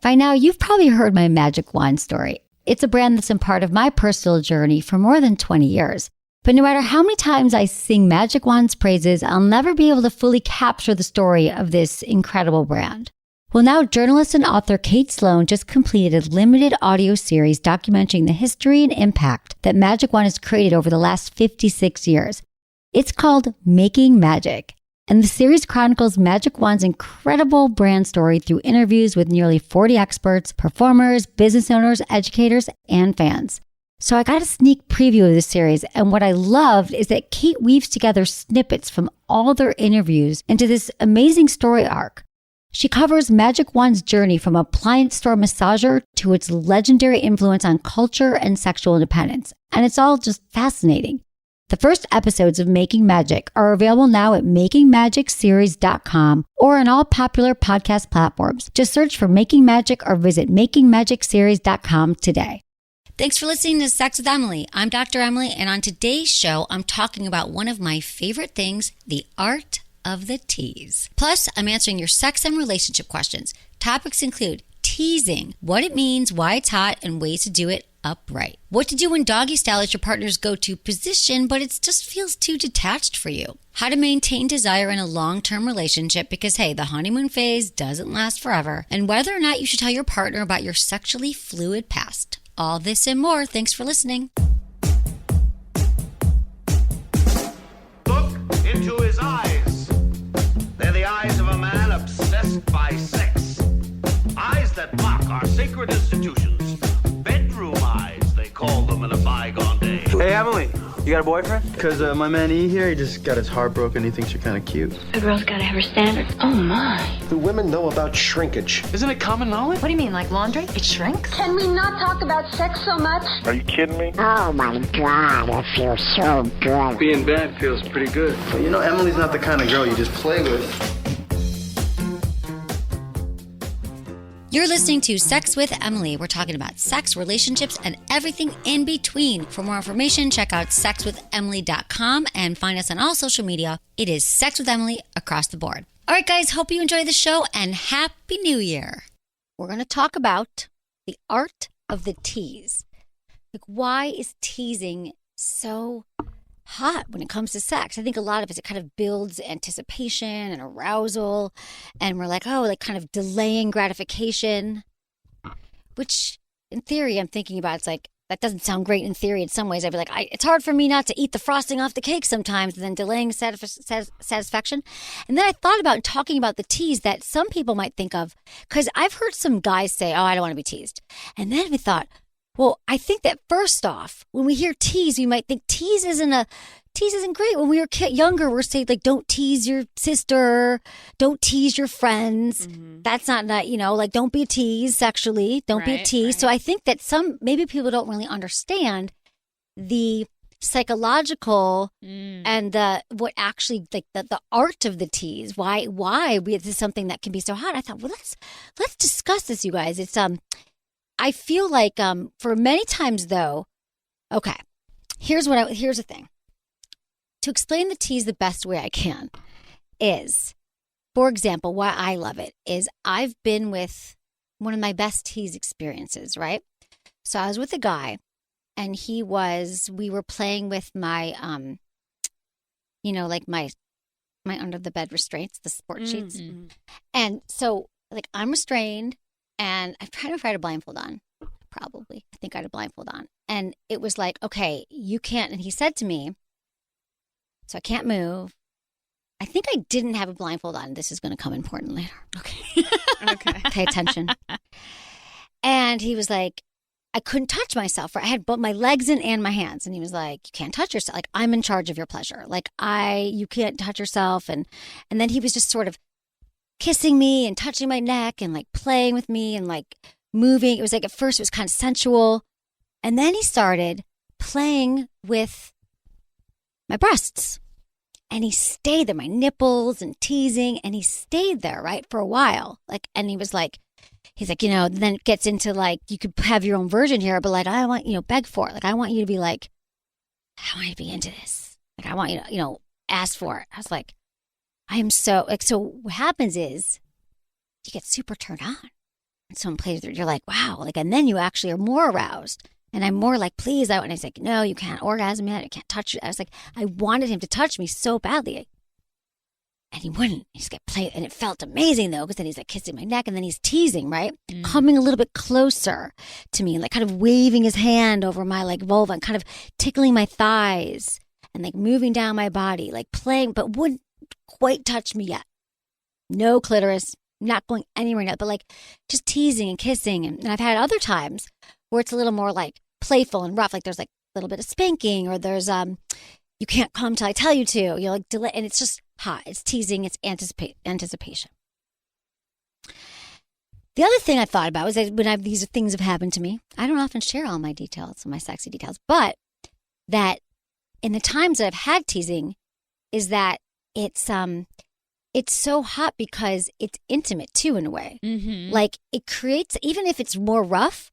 By now, you've probably heard my magic wand story. It's a brand that's been part of my personal journey for more than 20 years. But no matter how many times I sing Magic Wand's praises, I'll never be able to fully capture the story of this incredible brand. Well, now journalist and author Kate Sloan just completed a limited audio series documenting the history and impact that Magic Wand has created over the last 56 years. It's called Making Magic. And the series chronicles Magic Wand's incredible brand story through interviews with nearly 40 experts, performers, business owners, educators, and fans. So I got a sneak preview of the series, and what I loved is that Kate weaves together snippets from all their interviews into this amazing story arc. She covers Magic Wand's journey from appliance store massager to its legendary influence on culture and sexual independence, and it's all just fascinating. The first episodes of Making Magic are available now at makingmagicseries.com or on all popular podcast platforms. Just search for Making Magic or visit makingmagicseries.com today. Thanks for listening to Sex with Emily. I'm Dr. Emily, and on today's show, I'm talking about one of my favorite things, the art of the tease. Plus, I'm answering your sex and relationship questions. Topics include teasing, what it means, why it's hot, and ways to do it upright. What to do when doggy-style is your partner's go-to position, but it just feels too detached for you. How to maintain desire in a long-term relationship because, hey, the honeymoon phase doesn't last forever. And whether or not you should tell your partner about your sexually fluid past. All this and more. Thanks for listening. Look into his eyes. They're the eyes of a man obsessed by sex. Eyes that mock our sacred institutions. Bedroom eyes, they call them in a bygone day. Hey, Emily, you got a boyfriend? Because my man E here, he just got his heart broken. He thinks you're kind of cute. A girl's got to have her standards. Oh, my. Do women know about shrinkage? Isn't it common knowledge? What do you mean, like laundry? It shrinks? Can we not talk about sex so much? Are you kidding me? Oh my God, it feels so good. Being bad feels pretty good. But you know, Emily's not the kind of girl you just play with. You're listening to Sex with Emily. We're talking about sex, relationships, and everything in between. For more information, check out sexwithemily.com and find us on all social media. It is Sex with Emily across the board. All right, guys, hope you enjoy the show and Happy New Year. We're going to talk about the art of the tease. Like, why is teasing so hot when it comes to sex? I think a lot of it kind of builds anticipation and arousal, and we're like, oh, like kind of delaying gratification, which in theory I'm thinking about, it's like, that doesn't sound great in theory. In some ways I'd be like, it's hard for me not to eat the frosting off the cake sometimes, and then delaying satisfaction. And then I thought about talking about the tease that some people might think of, because I've heard some guys say, oh, I don't want to be teased. And then we thought, well, I think that first off, when we hear tease, we might think tease isn't great. When we were younger, we're saying, like, don't tease your sister, don't tease your friends. Mm-hmm. That's not, like, don't be a tease sexually, don't be a tease. Right. So I think that maybe people don't really understand the psychological and what actually, like, the art of the tease. Why this is something that can be so hot. I thought, well, let's discuss this, you guys. It's I feel like for many times though, okay, here's the thing. To explain the tease the best way I can is, for example, why I love it is I've been with one of my best tease experiences, right? So I was with a guy, and we were playing with my, like my under the bed restraints, the sport sheets. And so, like, I'm restrained, and I tried to blindfold on, probably. I think I had a blindfold on. And it was like, okay, you can't. And he said to me, so I can't move. I think I didn't have a blindfold on. This is going to come important later. Okay. Okay. Pay attention. And he was like, I couldn't touch myself. I had both my legs in and my hands. And he was like, you can't touch yourself. Like, I'm in charge of your pleasure. Like, you can't touch yourself. And then he was just sort of kissing me and touching my neck and like playing with me and like moving. It was like, at first it was kind of sensual. And then he started playing with my breasts, and he stayed there, my nipples and teasing. And he stayed there, right, for a while. Like, and he's like, then it gets into like, you could have your own version here, but like, I want, beg for it. Like, I want you to be like, I want you to be into this. Like, I want you to, ask for it. I was like, I am so, like, so what happens is you get super turned on. someone plays with it, you're like, wow, like, and then you actually are more aroused. And I'm more like, please. And he's like, no, you can't orgasm yet. I can't touch you. I was like, I wanted him to touch me so badly. And he wouldn't. He just got played. And it felt amazing, though, because then he's like kissing my neck and then he's teasing, right? Coming a little bit closer to me, like kind of waving his hand over my like vulva and kind of tickling my thighs and like moving down my body, like playing, but wouldn't quite touch me yet. No clitoris, not going anywhere now, but like just teasing and kissing. And I've had other times where it's a little more like playful and rough, like there's like a little bit of spanking, or there's you can't come till I tell you to. You're like delay, and it's just hot. It's teasing. It's anticipation. The other thing I thought about was that when these things have happened to me, I don't often share all my details, my sexy details, but that in the times that I've had teasing, is that it's so hot because it's intimate too, in a way. Like it creates, even if it's more rough,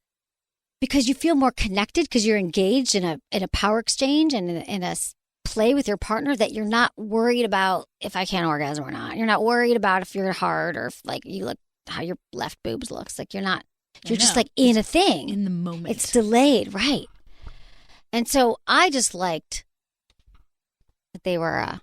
because you feel more connected because you're engaged in a power exchange and in a play with your partner, that you're not worried about if I can't orgasm or not. You're not worried about if you're hard or if like you look, how your left boobs looks. Like you're just like in a thing. In the moment. It's delayed, right? And so I just liked that they were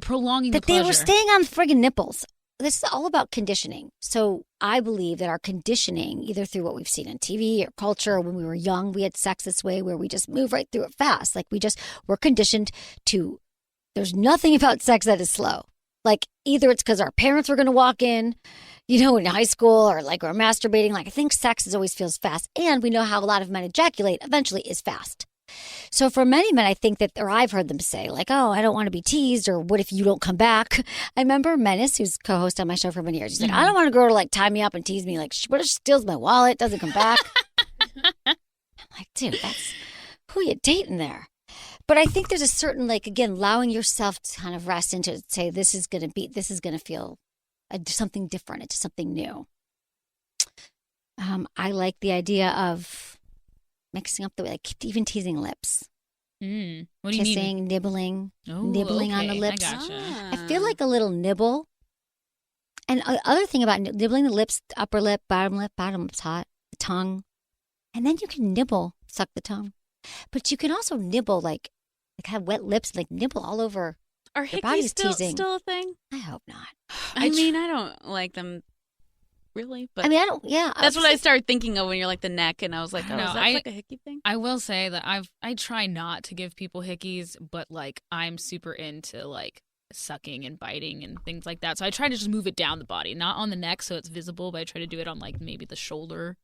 prolonging that the pleasure. they were staying on friggin' nipples. This is all about conditioning. So I believe that our conditioning, either through what we've seen on TV or culture, or when we were young, we had sex this way where we just move right through it fast. Like we're conditioned to, there's nothing about sex that is slow. Like either it's because our parents were going to walk in, in high school, or like we're masturbating. Like I think sex always feels fast. And we know how a lot of men ejaculate eventually is fast. So for many men, I think that, or I've heard them say like, oh, I don't want to be teased, or what if you don't come back? I remember Menace, who's co-host on my show for many years. She's like, I don't want a girl to like tie me up and tease me. Like, what if she steals my wallet, doesn't come back? I'm like, dude, that's who you dating there. But I think there's a certain, like, again, allowing yourself to kind of rest into it, say, this is going to feel something different. It's something new. I like the idea of mixing up the way, like even teasing lips. What do you Kissing, mean? nibbling on the Okay, lips. I gotcha. I feel like a little nibble. And other thing about nibbling the lips, upper lip, bottom lip's hot, the tongue. And then you can suck the tongue. But you can also nibble, like have wet lips, like nibble all over. Are your body's hickeys teasing. still a thing? I hope not. I mean, I don't like them really, but I mean, I don't, yeah. that's what I started thinking of when you're like the neck, and I was like, oh, No, is that like a hickey thing? I will say that I try not to give people hickeys, but like I'm super into like sucking and biting and things like that. So I try to just move it down the body, not on the neck so it's visible, but I try to do it on like maybe the shoulder,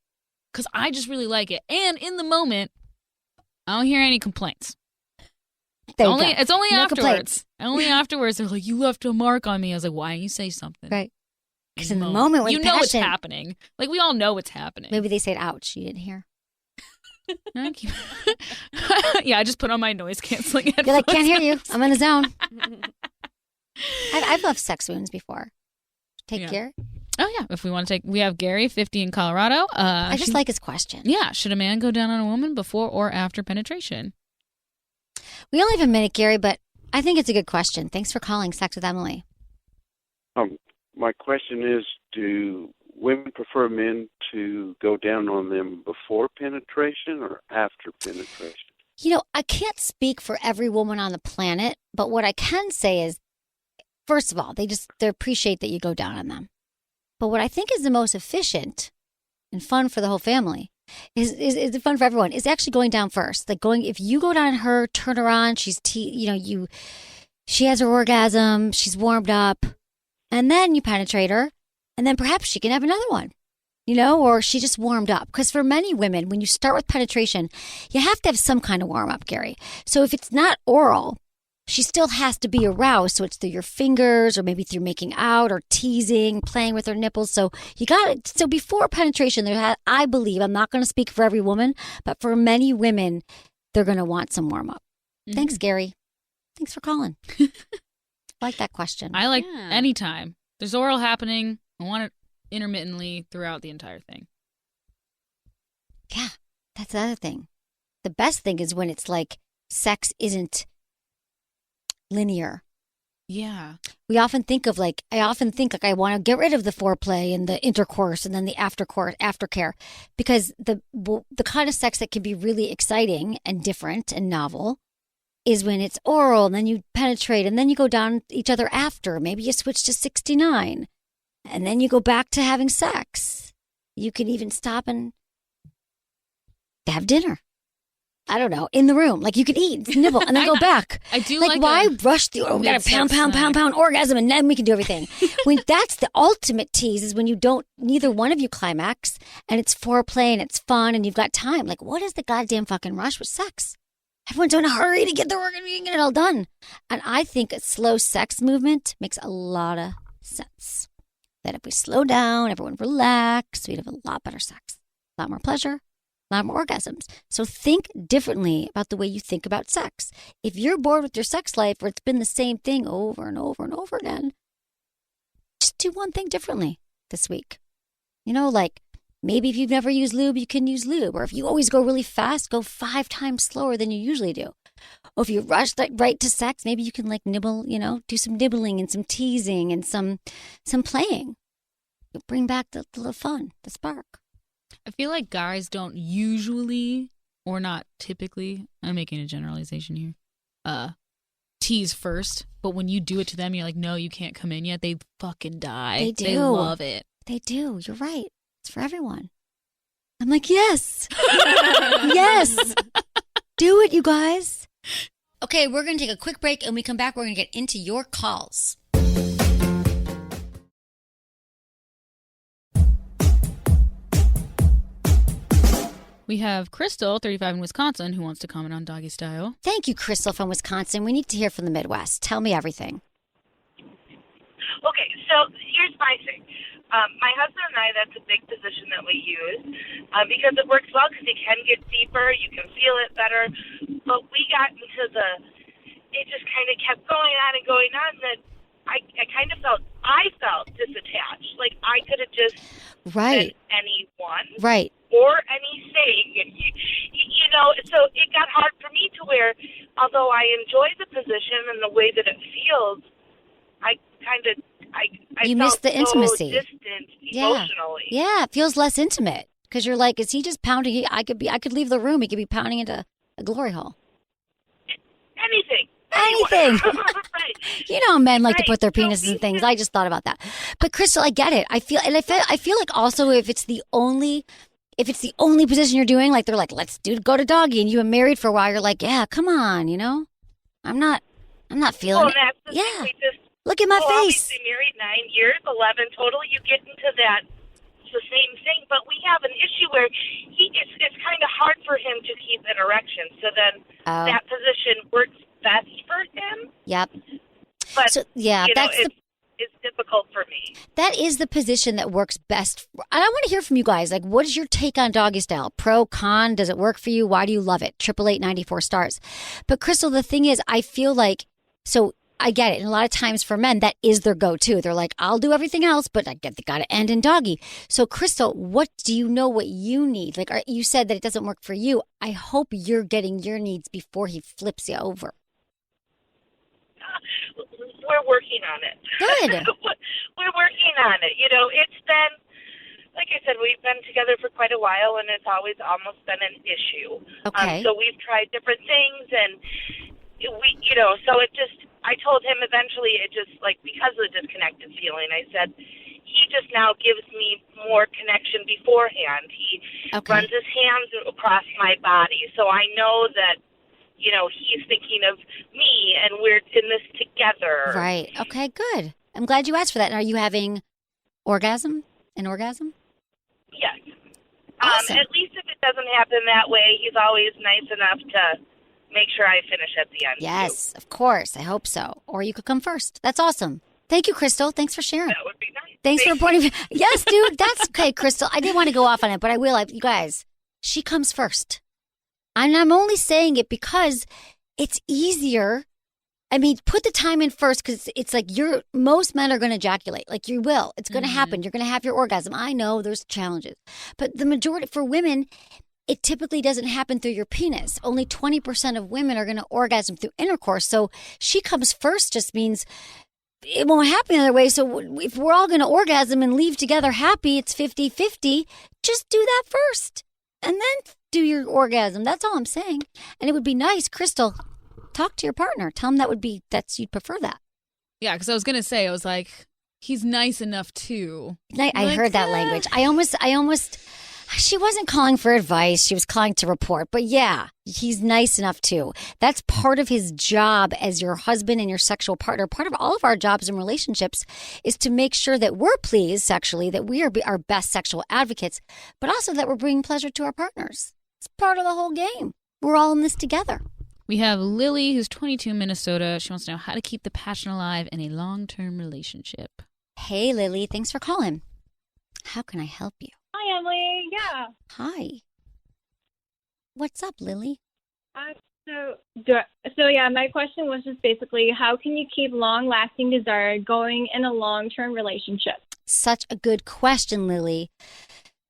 because I just really like it. And in the moment, I don't hear any complaints. It's only No afterwards. complaints. Only afterwards they're like, you left a mark on me. I was like, why don't you say something? Right. Because in the moment when you know it's passion, happening. Like we all know it's happening. maybe they said, ouch, you didn't hear. Yeah, I just put on my noise canceling headphones. You're like, can't hear you. I'm in a zone. I've left sex wounds before. Take care. Oh, yeah. If we want to take, we have Gary, 50 in Colorado. I just like his question. Yeah. Should a man go down on a woman before or after penetration? We only have a minute, Gary, but I think it's a good question. Thanks for calling Sex with Emily. My question is, do women prefer men to go down on them before penetration or after penetration? I can't speak for every woman on the planet, but what I can say is, first of all, they appreciate that you go down on them. But what I think is the most efficient and fun for the whole family is fun for everyone is actually going down first. Like if you go down on her, turn her on, she has her orgasm, she's warmed up, and then you penetrate her, and then perhaps she can have another one, or she just warmed up. Because for many women, when you start with penetration, you have to have some kind of warm up, Gary. So if it's not oral, she still has to be aroused. So it's through your fingers or maybe through making out or teasing, playing with her nipples. So you got it. So before penetration, I believe, I'm not going to speak for every woman, but for many women, they're going to want some warm up. Mm-hmm. Thanks, Gary. Thanks for calling. I like that question. I like anytime. There's oral happening. I want it intermittently throughout the entire thing. Yeah, that's the other thing. The best thing is when it's like sex isn't linear. Yeah. I often think I want to get rid of the foreplay and the intercourse and then the aftercare, because the kind of sex that can be really exciting and different and novel is when it's oral and then you penetrate and then you go down each other after. Maybe you switch to 69 and then you go back to having sex. You can even stop and have dinner. I don't know, in the room. Like you could eat, nibble, and then go back. I do like why rush the, we got a pound orgasm and then we can do everything. When that's the ultimate tease is when neither one of you climax and it's foreplay and it's fun and you've got time. Like what is the goddamn fucking rush with sex? Everyone's in a hurry to get the work and get it all done. And I think a slow sex movement makes a lot of sense. That if we slow down, everyone relax, we'd have a lot better sex, a lot more pleasure, a lot more orgasms. So think differently about the way you think about sex. If you're bored with your sex life or it's been the same thing over and over and over again, just do one thing differently this week. Like maybe if you've never used lube, you can use lube. Or if you always go really fast, go 5 times slower than you usually do. Or if you rush right to sex, maybe you can like nibble, do some nibbling and some teasing and some playing. You'll bring back the fun, the spark. I feel like guys don't usually, or not typically, I'm making a generalization here, tease first. But when you do it to them, you're like, no, you can't come in yet. They fucking die. They do. They love it. They do. You're right. It's for everyone. I'm like, yes. Yes. Do it, you guys. Okay, we're going to take a quick break, and when we come back, we're going to get into your calls. We have Crystal, 35 in Wisconsin, who wants to comment on doggy style. Thank you, Crystal from Wisconsin. We need to hear from the Midwest. Tell me everything. Okay, so here's my thing. My husband and I, that's a big position that we use because it works well because you can get deeper, you can feel it better. But we got into it just kind of kept going on and going on that I kind of felt disattached. Like I could have just said anyone. Right. Or anything, so it got hard for me to where, although I enjoy the position and the way that it feels, I you felt miss the intimacy. So distant emotionally. Yeah, it feels less intimate because you're like, is he just pounding? I could leave the room. He could be pounding into a glory hole. Anything. Right. Men like to put their penises in things. I just thought about that. But Crystal, I get it. I feel like also if it's the only position you're doing, like they're like, let's go to doggy, and you were married for a while, you're like, yeah, come on, I'm not feeling it. Yeah. Look at my face. Obviously married 9 years, 11 total. You get into that, it's the same thing. But we have an issue where it's kind of hard for him to keep an erection. So then that position works best for him. Yep. But it's difficult for me. That is the position that works best. I want to hear from you guys. Like, what is your take on doggy style? Pro, con? Does it work for you? Why do you love it? 888-94 stars. But Crystal, the thing is, I feel like I get it. And a lot of times for men, that is their go-to. They're like, I'll do everything else, but I got to end in doggy. So, Crystal, what do you know what you need? Like, you said that it doesn't work for you. I hope you're getting your needs before he flips you over. We're working on it. Good. We're working on it. It's been, like I said, we've been together for quite a while, and it's always almost been an issue. Okay. So we've tried different things, and so it just, I told him eventually it just, like, because of the disconnected feeling, I said, he just now gives me more connection beforehand. He runs his hands across my body, so I know that, he's thinking of me, and we're in this together. Right. Okay, good. I'm glad you asked for that. And are you having an orgasm? Yes. Awesome. At least if it doesn't happen that way, he's always nice enough to make sure I finish at the end. Yes, of course. I hope so. Or you could come first. That's awesome. Thank you, Crystal. Thanks for sharing. That would be nice. Thanks for reporting. Yes, dude. That's okay, Crystal. I didn't want to go off on it, but I will. You guys, she comes first. And I'm only saying it because it's easier. I mean, put the time in first because it's like most men are going to ejaculate. Like you will. It's going to happen. You're going to have your orgasm. I know there's challenges. But the majority for women, it typically doesn't happen through your penis. Only 20% of women are going to orgasm through intercourse. So she comes first just means it won't happen the other way. So if we're all going to orgasm and leave together happy, it's 50-50. Just do that first and then do your orgasm. That's all I'm saying. And it would be nice, Crystal, talk to your partner. Tell him you'd prefer that. Yeah, because I was going to say, I was like, he's nice enough too. I heard that language. I almost, she wasn't calling for advice. She was calling to report. But yeah, he's nice enough too. That's part of his job as your husband and your sexual partner. Part of all of our jobs and relationships is to make sure that we're pleased sexually, that we are our best sexual advocates, but also that we're bringing pleasure to our partners. It's part of the whole game. We're all in this together. We have Lily, who's 22, Minnesota. She wants to know how to keep the passion alive in a long-term relationship. Hey, Lily. Thanks for calling. How can I help you? Hi, Emily. Yeah. Hi. What's up, Lily? So yeah, my question was just basically, how can you keep long-lasting desire going in a long-term relationship? Such a good question, Lily.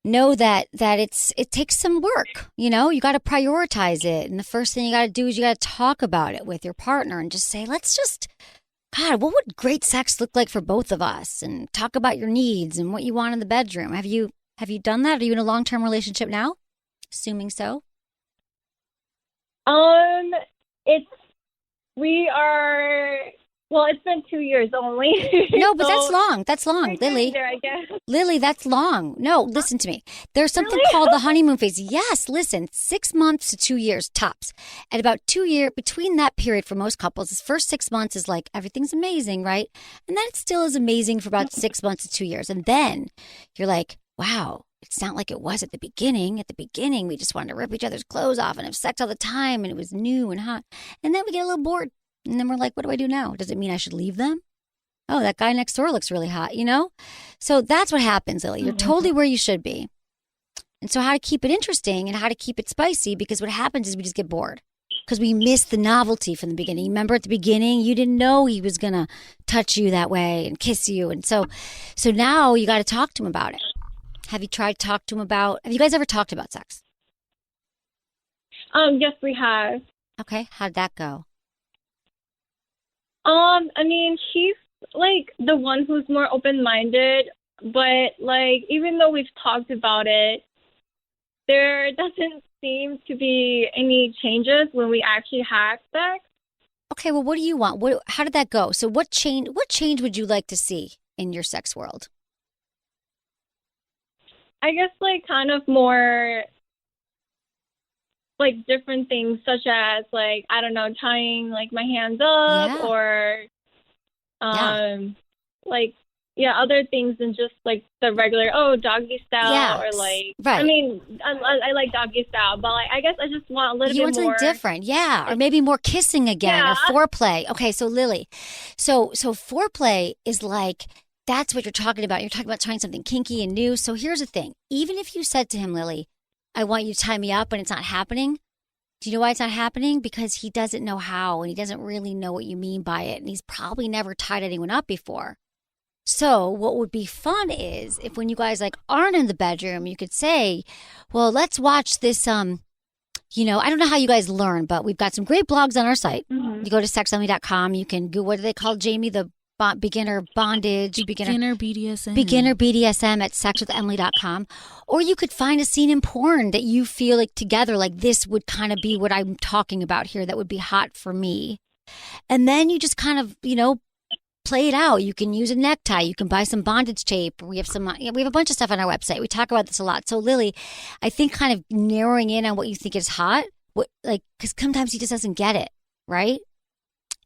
Know that it takes some work. You know, you got to prioritize it. And the first thing you got to do is you got to talk about it with your partner and just say, God, what would great sex look like for both of us? And talk about your needs and what you want in the bedroom. Have you done that? Are you in a long-term relationship now? Assuming so. It's been 2 years only. No, but that's long. That's long, Lily. There, I guess. Lily, that's long. No, listen to me. There's something called the honeymoon phase. Yes, listen, 6 months to 2 years tops. At about 2 years, between that period for most couples, this first 6 months is like everything's amazing, right? And then it still is amazing for about 6 months to 2 years. And then you're like, wow, it's not like it was at the beginning. At the beginning, we just wanted to rip each other's clothes off and have sex all the time, and it was new and hot. And then we get a little bored. And then we're like, what do I do now? Does it mean I should leave them? Oh, that guy next door looks really hot, you know? So that's what happens, Lily. You're totally where you should be. And so how to keep it interesting and how to keep it spicy, because what happens is we just get bored because we miss the novelty from the beginning. Remember at the beginning, you didn't know he was going to touch you that way and kiss you. And so now you got to talk to him about it. Have you guys ever talked about sex? Yes, we have. Okay. How'd that go? I mean, he's like the one who's more open-minded, but like even though we've talked about it, there doesn't seem to be any changes when we actually have sex. Okay, well, what do you want? How did that go? So what change would you like to see in your sex world? I guess like kind of more like different things, such as like, I don't know, tying like my hands up or other things than just like the regular doggy style or like I mean I like doggy style, but like I guess I just want a little bit more something different, or maybe more kissing again or foreplay. Okay, so Lily, so foreplay is like, that's what you're talking about. You're talking about trying something kinky and new. So here's the thing: even if you said to him, Lily, I want you to tie me up, and it's not happening. Do you know why it's not happening? Because he doesn't know how, and he doesn't really know what you mean by it, and he's probably never tied anyone up before. So what would be fun is if when you guys like aren't in the bedroom, you could say, well, let's watch this, I don't know how you guys learn, but we've got some great blogs on our site. Mm-hmm. You go to sexemily.com. You can go, what do they call, Jamie, the beginner bondage, beginner BDSM at sexwithemily.com. Or you could find a scene in porn that you feel like together, like this would kind of be what I'm talking about here. That would be hot for me. And then you just kind of, play it out. You can use a necktie. You can buy some bondage tape. We have we have a bunch of stuff on our website. We talk about this a lot. So Lily, I think kind of narrowing in on what you think is hot, because sometimes he just doesn't get it, right?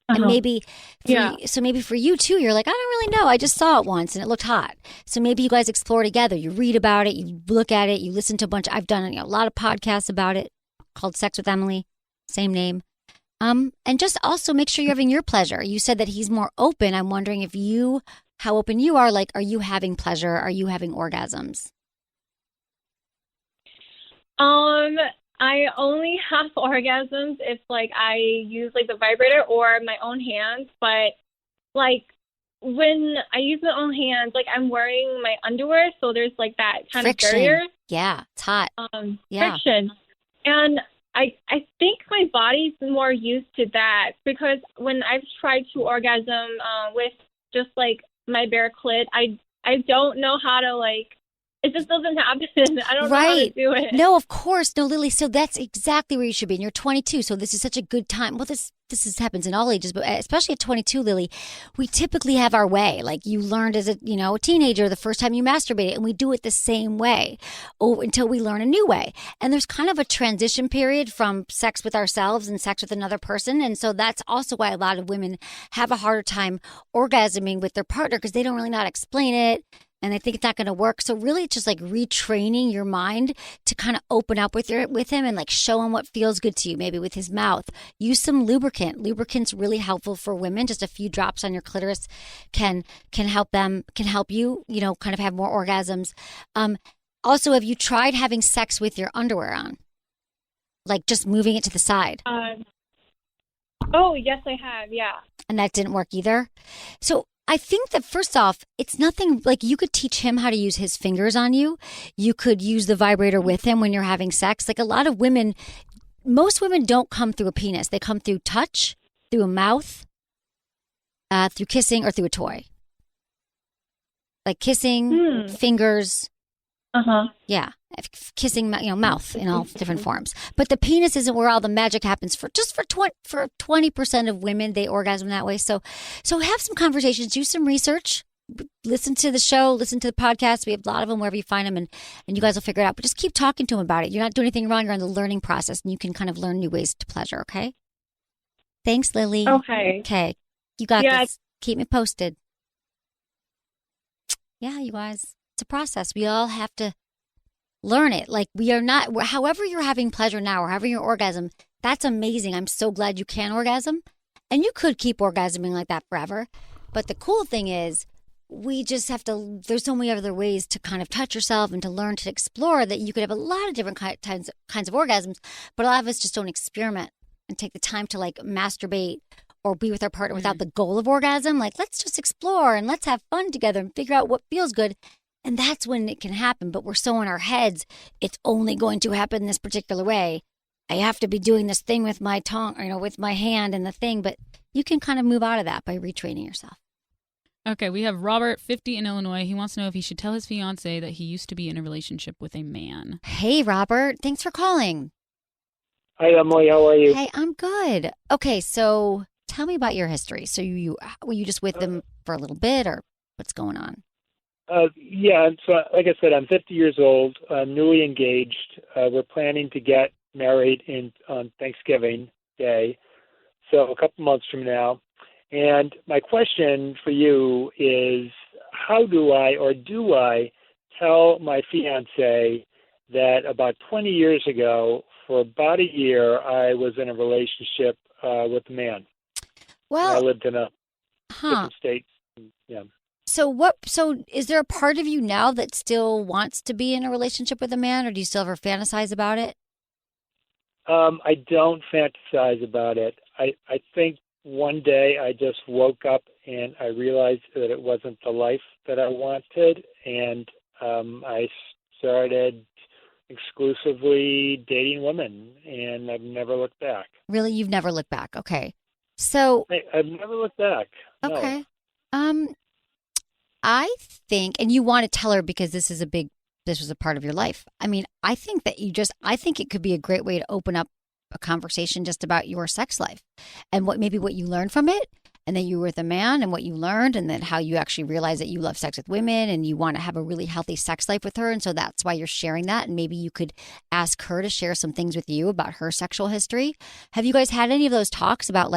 And maybe for you too, you're like, I don't really know. I just saw it once and it looked hot. So maybe you guys explore together. You read about it, you look at it, you listen to I've done a lot of podcasts about it called Sex with Emily, same name. And just also make sure you're having your pleasure. You said that he's more open. I'm wondering how open you are. Like, are you having pleasure? Are you having orgasms? I only have orgasms if like I use like the vibrator or my own hands, but like when I use my own hands, like I'm wearing my underwear, so there's like that kind friction. of barrier. Yeah, it's hot. Friction. And I think my body's more used to that because when I've tried to orgasm with just like my bare clit, I don't know how to like. It just doesn't happen. I don't know how to do it. No, of course. No, Lily. So that's exactly where you should be. And you're 22. So this is such a good time. Well, happens in all ages, but especially at 22, Lily, we typically have our way. Like you learned as a teenager, the first time you masturbated, and we do it the same way until we learn a new way. And there's kind of a transition period from sex with ourselves and sex with another person. And so that's also why a lot of women have a harder time orgasming with their partner because they don't really know how to explain it. And they think it's not going to work. So really it's just like retraining your mind to kind of open up with him and like show him what feels good to you, maybe with his mouth. Use some lubricant. Lubricant's really helpful for women. Just a few drops on your clitoris can help you, kind of have more orgasms. Also, have you tried having sex with your underwear on? Like just moving it to the side? Oh, yes, I have. Yeah. And that didn't work either? So I think that first off, it's nothing like you could teach him how to use his fingers on you. You could use the vibrator with him when you're having sex. Like a lot of women, most women don't come through a penis. They come through touch, through a mouth, through kissing, or through a toy. Like kissing, fingers. Yeah. Kissing, mouth in all different forms. But the penis isn't where all the magic happens for 20% of women. They orgasm that way. So have some conversations, do some research, listen to the show, listen to the podcast. We have a lot of them wherever you find them and you guys will figure it out. But just keep talking to him about it. You're not doing anything wrong. You're on the learning process and you can kind of learn new ways to pleasure. Okay. Thanks, Lily. Okay. You got this. Keep me posted. Yeah, you guys. It's a process. We all have to learn it. Like we are not, however you're having pleasure now or having your orgasm, that's amazing. I'm so glad you can orgasm. And you could keep orgasming like that forever. But the cool thing is we just have to, there's so many other ways to kind of touch yourself and to learn to explore that you could have a lot of different kinds of orgasms. But a lot of us just don't experiment and take the time to like masturbate or be with our partner without the goal of orgasm. Like, let's just explore and let's have fun together and figure out what feels good. And that's when it can happen. But we're so in our heads, it's only going to happen this particular way. I have to be doing this thing with my tongue, with my hand and the thing. But you can kind of move out of that by retraining yourself. Okay, we have Robert, 50 in Illinois. He wants to know if he should tell his fiance that he used to be in a relationship with a man. Hey, Robert. Thanks for calling. Hi, Emily. How are you? Hey, I'm good. Okay, so tell me about your history. So were you just with them for a little bit or what's going on? Yeah, so like I said, I'm 50 years old, newly engaged. We're planning to get married on Thanksgiving Day, so a couple months from now. And my question for you is, how do I tell my fiance that about 20 years ago, for about a year, I was in a relationship with a man? Well, I lived in a different state. Yeah. So is there a part of you now that still wants to be in a relationship with a man, or do you still ever fantasize about it? I don't fantasize about it. I think one day I just woke up and I realized that it wasn't the life that I wanted, and I started exclusively dating women, and I've never looked back. Really? You've never looked back? Okay. So I've never looked back. Okay. No. I think, and you want to tell her because this was a part of your life. I mean, I think it could be a great way to open up a conversation just about your sex life and what you learned from it, and that you were with a man and what you learned, and then how you actually realize that you love sex with women and you want to have a really healthy sex life with her. And so that's why you're sharing that. And maybe you could ask her to share some things with you about her sexual history. Have you guys had any of those talks about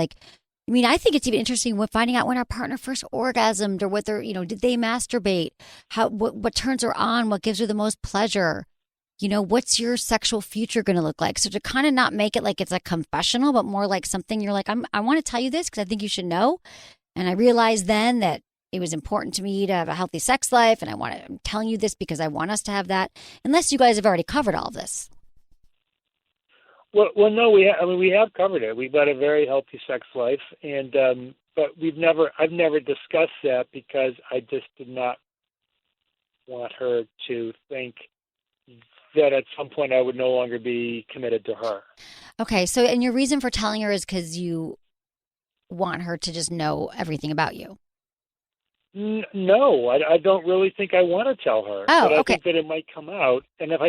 I think it's even interesting when finding out when our partner first orgasmed, or whether, did they masturbate? What turns her on? What gives her the most pleasure? What's your sexual future going to look like? So to kind of not make it like it's a confessional, but more like something you're like, I want to tell you this because I think you should know. And I realized then that it was important to me to have a healthy sex life. And I'm telling you this because I want us to have that, unless you guys have already covered all of this. Well, no, we have covered it. We've got a very healthy sex life, and but I've never discussed that because I just did not want her to think that at some point I would no longer be committed to her. Okay. So, and your reason for telling her is because you want her to just know everything about you. No, I don't really think I want to tell her. Oh, but I okay. think that it might come out. And if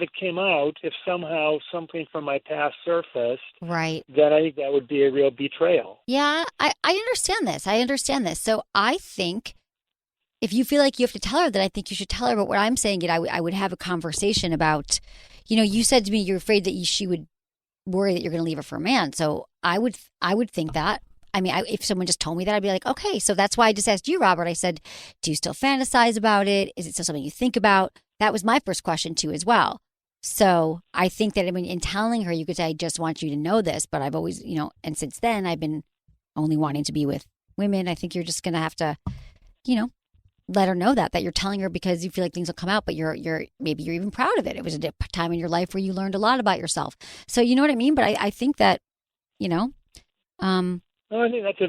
it came out, if somehow something from my past surfaced, right, then I think that would be a real betrayal. Yeah, I understand this. So I think if you feel like you have to tell her that, I think you should tell her. But what I'm saying is I would have a conversation about, you said to me you're afraid that she would worry that you're going to leave her for a man. So I would think that. I mean, if someone just told me that, I'd be like, okay. So that's why I just asked you, Robert. I said, do you still fantasize about it? Is it still something you think about? That was my first question too, as well. So I think that, in telling her, you could say, I just want you to know this, but I've always, and since then I've been only wanting to be with women. I think you're just going to have to, let her know that you're telling her because you feel like things will come out, but maybe you're even proud of it. It was a time in your life where you learned a lot about yourself. So you know what I mean? But I think that, No, I think that's a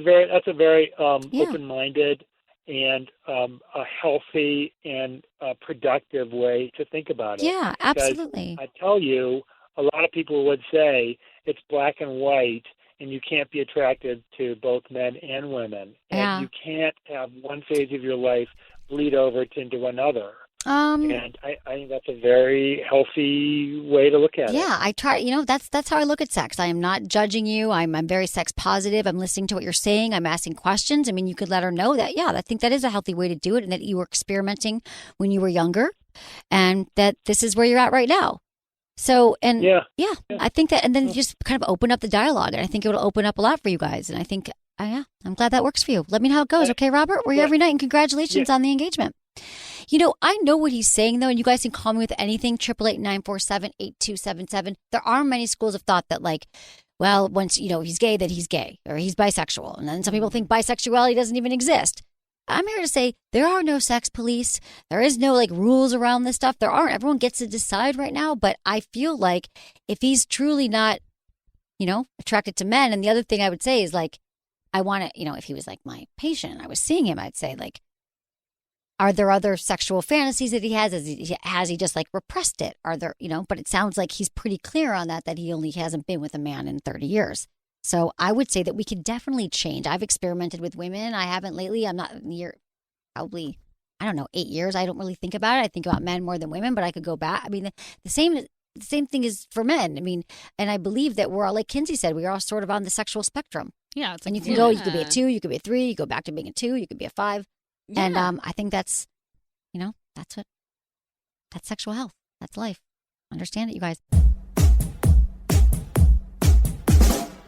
very open-minded and a healthy and productive way to think about it. Yeah, absolutely. Because I tell you, a lot of people would say it's black and white, and you can't be attracted to both men and women, and you can't have one phase of your life bleed over into another. And I think that's a very healthy way to look at it. Yeah, I try, that's how I look at sex. I am not judging you. I'm very sex positive. I'm listening to what you're saying. I'm asking questions. I mean, you could let her know that, I think that is a healthy way to do it, and that you were experimenting when you were younger, and that this is where you're at right now. So, and yeah, I think that, and then just kind of open up the dialogue, and I think it will open up a lot for you guys. And I think, I'm glad that works for you. Let me know how it goes. Okay, Robert? We're here every night, and congratulations on the engagement. I know what he's saying, though, and you guys can call me with anything, 888-947-8277. There are many schools of thought that, once, he's gay, that he's gay, or he's bisexual. And then some people think bisexuality doesn't even exist. I'm here to say there are no sex police. There is no, rules around this stuff. There aren't. Everyone gets to decide right now. But I feel like if he's truly not, attracted to men, and the other thing I would say is, I want to, if he was, my patient, I was seeing him, I'd say, are there other sexual fantasies that he has? Has he just repressed it? Are there, but it sounds like he's pretty clear on that he only hasn't been with a man in 30 years. So I would say that we could definitely change. I've experimented with women. I haven't lately. I'm not near, probably, 8 years. I don't really think about it. I think about men more than women, but I could go back. The same thing is for men. And I believe that we're all, like Kinsey said, we are all sort of on the sexual spectrum. Yeah. And you can go, you could be a 2, you could be a 3, you go back to being a 2, you could be a 5. Yeah. And I think that's sexual health. That's life. Understand it, you guys.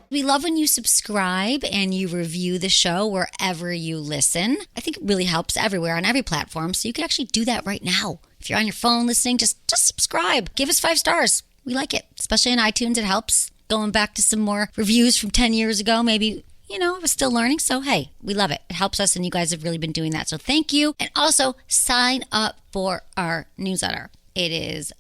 We love when you subscribe and you review the show wherever you listen. I think it really helps everywhere on every platform. So you can actually do that right now. If you're on your phone listening, just subscribe. Give us 5 stars. We like it, especially in iTunes. It helps. Going back to some more reviews from 10 years ago, maybe. I was still learning. So, hey, we love it. It helps us, and you guys have really been doing that. So thank you. And also sign up for our newsletter. It is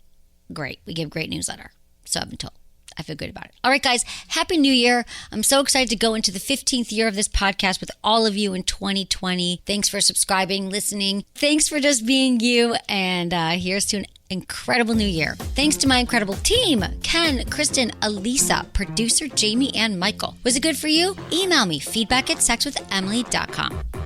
great. We give great newsletter. So I've been told. I feel good about it. All right, guys. Happy New Year. I'm so excited to go into the 15th year of this podcast with all of you in 2020. Thanks for subscribing, listening. Thanks for just being you. And here's to an incredible new year. Thanks to my incredible team, Ken, Kristen, Elisa, producer Jamie, and Michael. Was it good for you? Email me, feedback@sexwithemily.com.